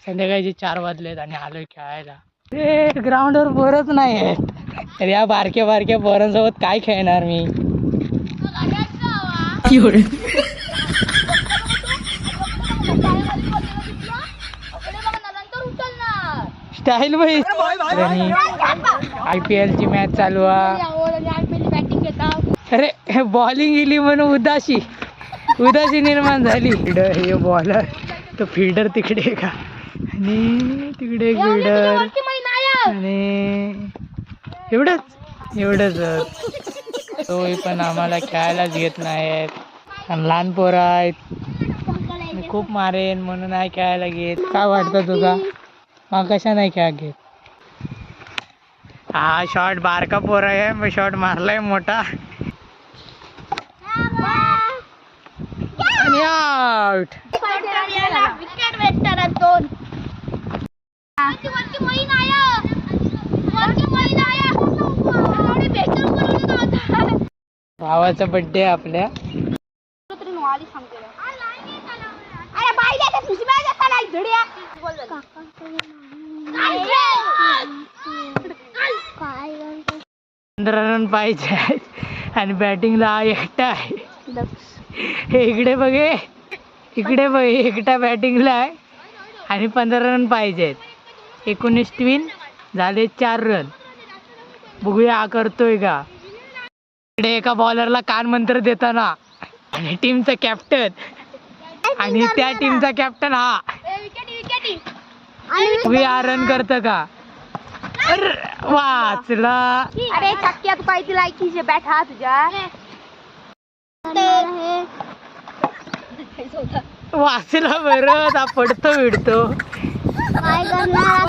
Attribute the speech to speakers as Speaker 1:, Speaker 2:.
Speaker 1: संध्याकाळचे 4 वाजलेत आणि आलोय खेळायला. ते ग्राउंडवर पोरच नाही आहेत. तर या बारक्या बारक्या पोरांसोबत काय खेळणार मी. स्टाईल भाई IPL ची मॅच चालू आहे. अरे बॉलिंग गेली म्हणून उदासी निर्माण झाली. हे बॉलर तो फिल्डर तिकडे का आणि तिकडे एक फिल्डर आणि एवढंच तो पण आम्हाला खेळायलाच घेत नाहीत आणि लहान पोरं आहेत. मी खूप मारेन म्हणून नाही खेळायला घेत. काय वाटतं तुझा मग कशा नाही खेळा घेत. हा शॉट बारका पोर आहे मग शॉट मारलाय मोठा आणि आउट. भावाचा बर्थडे आपल्या. रन पाहिजे आणि बॅटिंगला एकटा आहे. हे इकडे बघ एकटा बॅटिंगला आहे आणि 15 रन पाहिजेत. 19 ट्विन झाले 4 रन. बघूया हा करतोय का. इकडे एका बॉलरला कान मंत्र देताना आणि टीमचा कॅप्टन आणि त्या टीमचा कॅप्टन हा बघूया रन करत का. वाचला.
Speaker 2: अरे चक्क्या तू काय ती लायकीचे बॅट हा तुझ्या
Speaker 1: वाचला बरं. पडतो विडतो
Speaker 2: काय करणार